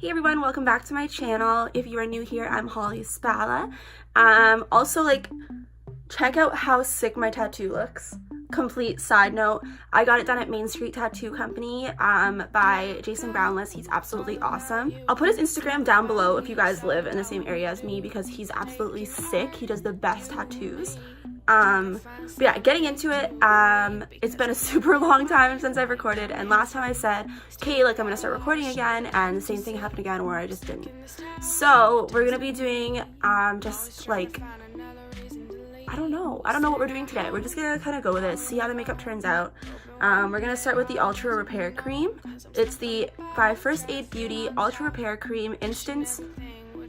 Hey everyone, welcome back to my channel. If you are new here, I'm Holly Spalla. Also, like, check out how sick my tattoo looks. Complete side note, I got it done at Main Street Tattoo Company by Jason Brownless. He's absolutely awesome. I'll put his Instagram down below if you guys live in the same area as me because he's absolutely sick. He does the best tattoos. But yeah, getting into it, it's been a super long time since I've recorded, and last time I said, okay, like, I'm gonna start recording again, and the same thing happened again where I just didn't. So we're gonna be doing just like, I don't know what we're doing today. We're just gonna kind of go with it, see how the makeup turns out. We're gonna start with the Ultra Repair Cream. It's the by First Aid Beauty Ultra Repair Cream Instance.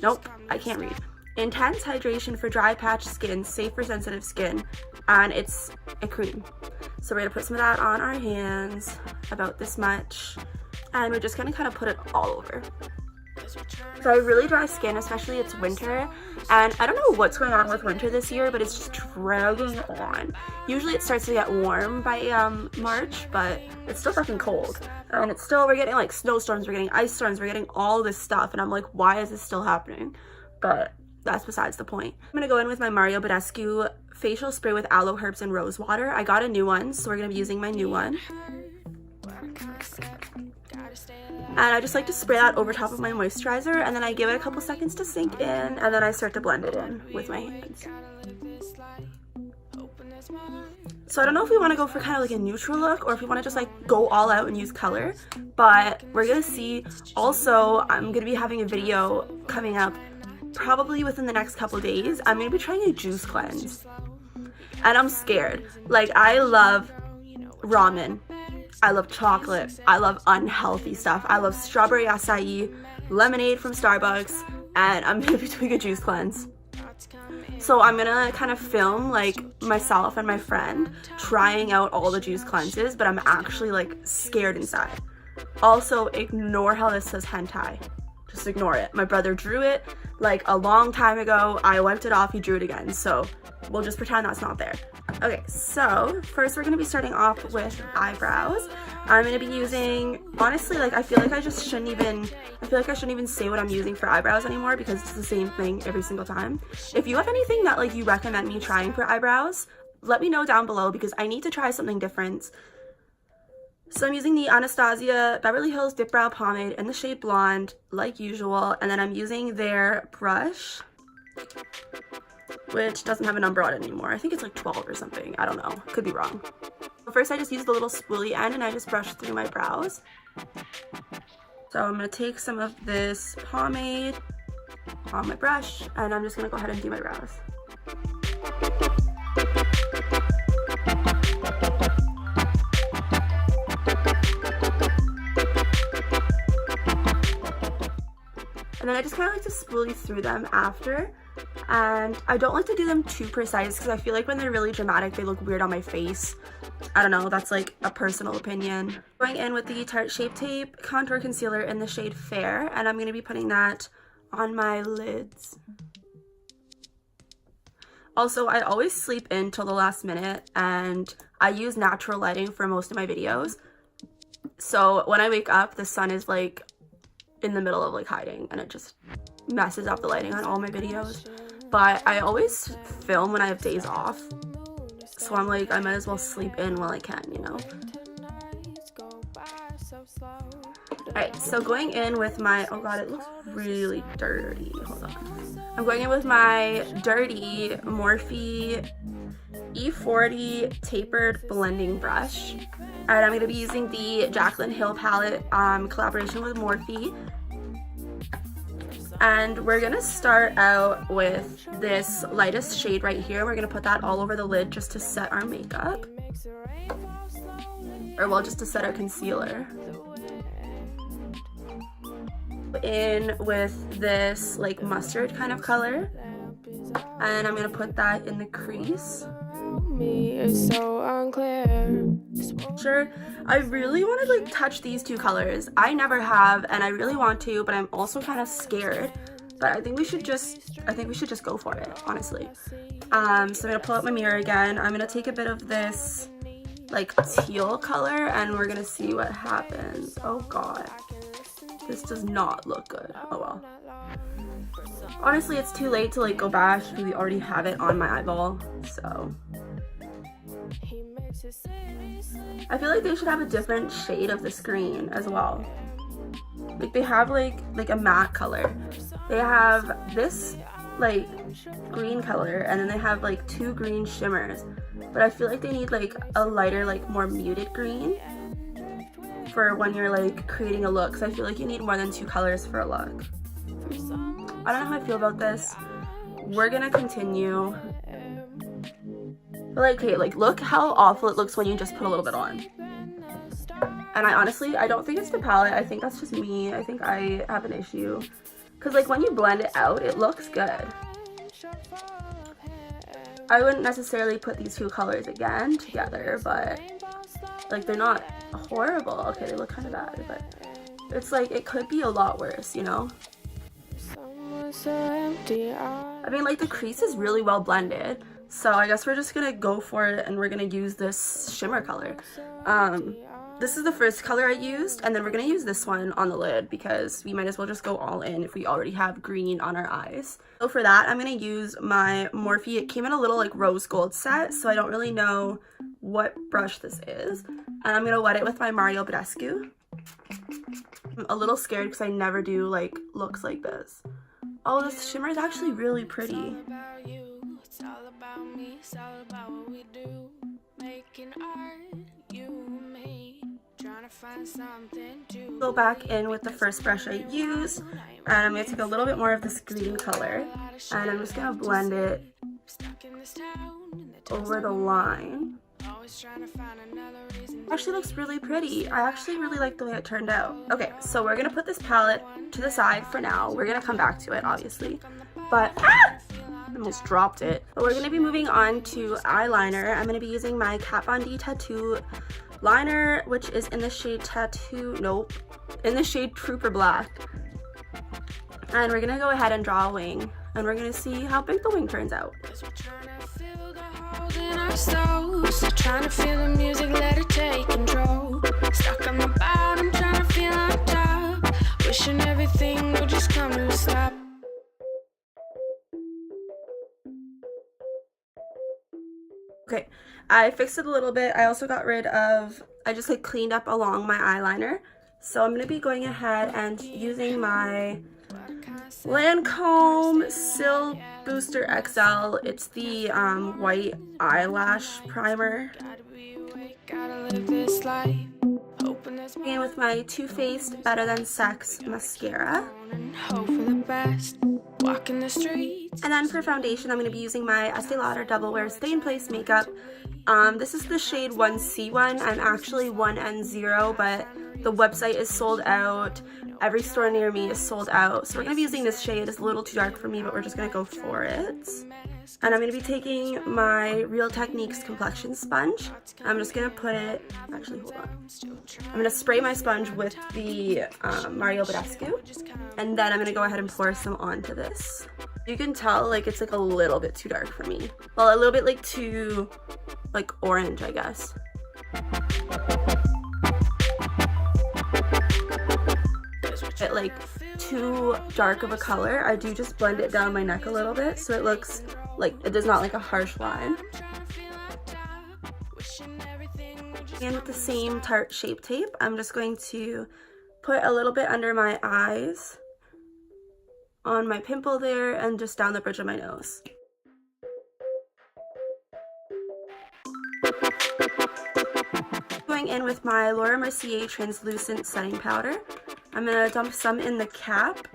Nope, I can't read. Intense hydration for dry patch skin, safe for sensitive skin, and it's a cream. So we're gonna put some of that on our hands, about this much, and we're just gonna kind of put it all over. So I have really dry skin, especially it's winter, and I don't know what's going on with winter this year, but it's just dragging on. Usually it starts to get warm by March, but it's still fucking cold. And it's still, we're getting like snowstorms, we're getting ice storms, we're getting all this stuff, and I'm like, why is this still happening? But that's besides the point. I'm gonna go in with my Mario Badescu facial spray with aloe herbs and rose water. I got a new one, so we're gonna be using my new one. And I just like to spray that over top of my moisturizer, and then I give it a couple seconds to sink in, and then I start to blend it in with my hands. So I don't know if we want to go for kind of like a neutral look or if we want to just like go all out and use color, but we're gonna see. Also, I'm gonna be having a video coming up probably within the next couple days. I'm gonna be trying a juice cleanse, and I'm scared. Like, I love ramen, I love chocolate, I love unhealthy stuff, I love strawberry acai, lemonade from Starbucks, and I'm gonna be doing a juice cleanse. So I'm gonna kind of film like myself and my friend trying out all the juice cleanses, but I'm actually like scared inside. Also, ignore how this says hentai. Just ignore it. My brother drew it like a long time ago. I wiped it off, he drew it again, so we'll just pretend that's not there. Okay, so first we're gonna be starting off with eyebrows. I'm gonna be using, honestly, like, I feel like I shouldn't even say what I'm using for eyebrows anymore because it's the same thing every single time. If you have anything that like you recommend me trying for eyebrows, let me know down below because I need to try something different. So I'm using the Anastasia Beverly Hills Dip Brow Pomade in the shade Blonde, like usual, and then I'm using their brush, which doesn't have a number on it anymore. I think it's like 12 or something. I don't know. Could be wrong. First, I just use the little spoolie end and I just brush through my brows. So I'm going to take some of this pomade on my brush, and I'm just going to go ahead and do my brows. And then I just kind of like to spoolie through them after. And I don't like to do them too precise because I feel like when they're really dramatic, they look weird on my face. I don't know, that's like a personal opinion. Going in with the Tarte Shape Tape Contour Concealer in the shade Fair, and I'm going to be putting that on my lids. Also, I always sleep in till the last minute, and I use natural lighting for most of my videos. So when I wake up, the sun is like in the middle of like hiding, and it just messes up the lighting on all my videos. But I always film when I have days off, so I'm like, I might as well sleep in while I can, you know. Alright, so going in with my, oh god, it looks really dirty, hold on. I'm going in with my dirty Morphe E40 tapered blending brush, and I'm going to be using the Jaclyn Hill palette collaboration with Morphe. And we're gonna start out with this lightest shade right here. We're gonna put that all over the lid just to set our makeup, or well, just to set our concealer. In with this like mustard kind of color, and I'm gonna put that in the crease. It's so unclear. Sure, I really want to like touch these two colors. I never have, and I really want to, but I'm also kind of scared. But I think we should just go for it, honestly. So I'm gonna pull out my mirror again. I'm gonna take a bit of this like teal color, and we're gonna see what happens. Oh god. This does not look good. Oh well. Honestly, it's too late to like go back because we already have it on my eyeball, so. I feel like they should have a different shade of this green as well. Like they have like a matte color. They have this like green color, and then they have like 2 green shimmers. But I feel like they need like a lighter, like more muted green for when you're like creating a look. So I feel like you need more than 2 colors for a look. I don't know how I feel about this. We're gonna continue. But like, okay, like look how awful it looks when you just put a little bit on. And I don't think it's the palette. I think that's just me. I think I have an issue. Because like when you blend it out, it looks good. I wouldn't necessarily put these 2 colors again together, but like they're not horrible. Okay, they look kind of bad, but it's like it could be a lot worse, you know? I mean, like the crease is really well blended, so I guess we're just gonna go for it and we're gonna use this shimmer color. This is the first color I used, and then we're gonna use this one on the lid because we might as well just go all in if we already have green on our eyes. So for that, I'm gonna use my Morphe. It came in a little like rose gold set, so I don't really know what brush this is. And I'm gonna wet it with my Mario Badescu. I'm a little scared because I never do like looks like this. Oh, this shimmer is actually really pretty. Go back in with the first brush I used, and I'm going to take a little bit more of this green color, and I'm just going to blend it over the line. Actually looks really pretty. I actually really like the way it turned out. Okay, so we're going to put this palette to the side for now. We're going to come back to it, obviously. But, I almost dropped it. But we're going to be moving on to eyeliner. I'm going to be using my Kat Von D Tattoo liner, which is in the shade in the shade Trooper Black. And we're gonna go ahead and draw a wing, and we're gonna see how big the wing turns out. Trying to feel the music, let it take control. Stuck on the bottom, trying to feel on top. Wishing everything would just come to a stop. Okay, I fixed it a little bit. I also got rid of, I just like cleaned up along my eyeliner. So I'm going to be going ahead and using my Lancome Sil Booster XL. It's the white eyelash primer. And with my Too Faced Better Than Sex mascara. And then for foundation, I'm going to be using my Estee Lauder Double Wear Stay in Place makeup. This is the shade 1C1. I'm actually 1N0, but the website is sold out. Every store near me is sold out. So we're going to be using this shade. It's a little too dark for me, but we're just going to go for it. And I'm going to be taking my Real Techniques complexion sponge. I'm just going to put it, actually hold on. I'm going to spray my sponge with the Mario Badescu. And then I'm going to go ahead and pour some onto this. You can tell like it's like a little bit too dark for me. Well, a little bit like too like orange, I guess. It like too dark of a color. I do just blend it down my neck a little bit so it looks like it does not like a harsh line. And with the same Tarte Shape Tape, I'm just going to put a little bit under my eyes, on my pimple there, and just down the bridge of my nose. Going in with my Laura Mercier Translucent Setting Powder. I'm going to dump some in the cap,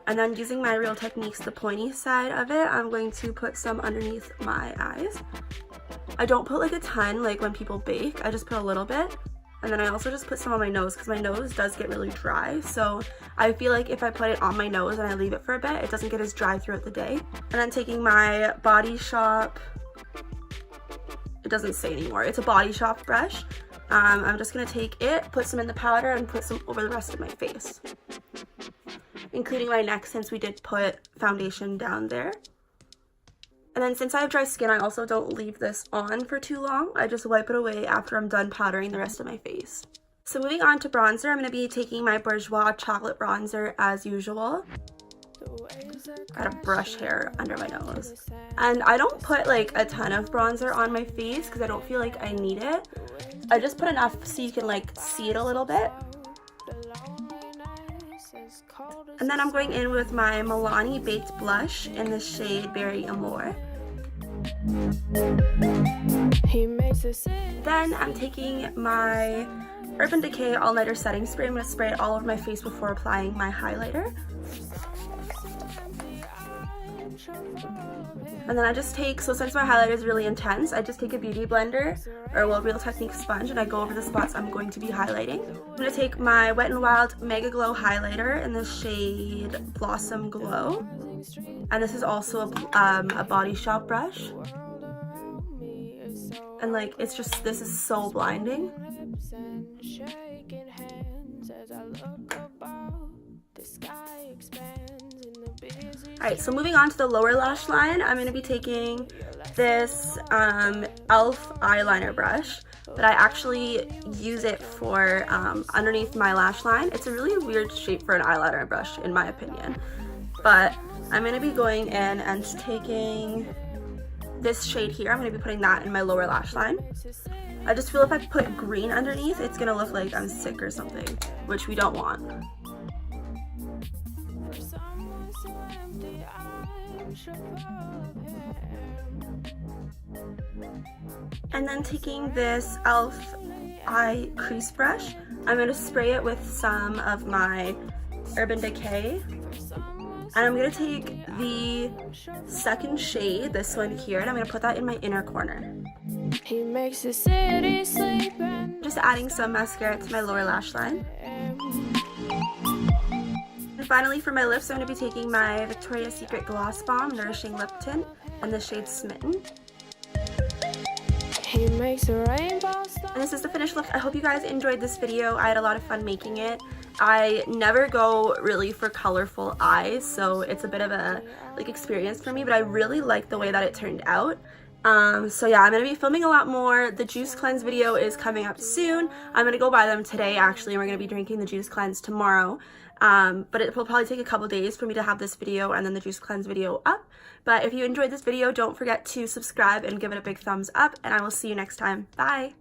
and then using my Real Techniques, the pointy side of it, I'm going to put some underneath my eyes. I don't put like a ton like when people bake, I just put a little bit. And then I also just put some on my nose because my nose does get really dry. So I feel like if I put it on my nose and I leave it for a bit, it doesn't get as dry throughout the day. And then taking my Body Shop, it doesn't say anymore, it's a Body Shop brush. I'm just going to take it, put some in the powder, and put some over the rest of my face. Including my neck since we did put foundation down there. And then since I have dry skin, I also don't leave this on for too long. I just wipe it away after I'm done powdering the rest of my face. So moving on to bronzer, I'm going to be taking my Bourjois chocolate bronzer as usual. I got a brush hair under my nose. And I don't put like a ton of bronzer on my face because I don't feel like I need it. I just put enough so you can like see it a little bit. And then I'm going in with my Milani Baked Blush in the shade Berry Amour. Then I'm taking my Urban Decay All Nighter Setting Spray. I'm going to spray it all over my face before applying my highlighter. And then I just take, so since my highlighter is really intense, I just take a beauty blender or well, Real Technique sponge, and I go over the spots I'm going to be highlighting. I'm going to take my Wet n Wild Mega Glow highlighter in the shade Blossom Glow. And this is also a Body Shop brush. And like, it's just, this is so blinding. Alright, so moving on to the lower lash line, I'm going to be taking this e.l.f. eyeliner brush, but I actually use it for underneath my lash line. It's a really weird shape for an eyeliner brush, in my opinion. But I'm going to be going in and taking this shade here. I'm going to be putting that in my lower lash line. I just feel if I put green underneath, it's going to look like I'm sick or something, which we don't want. And then taking this e.l.f. eye crease brush, I'm going to spray it with some of my Urban Decay. And I'm going to take the second shade, this one here, and I'm going to put that in my inner corner. He makes the city sleep. Just adding some mascara to my lower lash line. And finally for my lips, I'm going to be taking my Victoria's Secret Gloss Bomb Nourishing Lip Tint in the shade Smitten. He makes a rainbow star. And this is the finished look. I hope you guys enjoyed this video. I had a lot of fun making it. I never go really for colorful eyes, so it's a bit of a like experience for me, but I really like the way that it turned out. So yeah, I'm going to be filming a lot more. The Juice Cleanse video is coming up soon. I'm going to go buy them today actually, and we're going to be drinking the Juice Cleanse tomorrow. But it will probably take a couple days for me to have this video and then the Juice Cleanse video up. But if you enjoyed this video, don't forget to subscribe and give it a big thumbs up, and I will see you next time. Bye!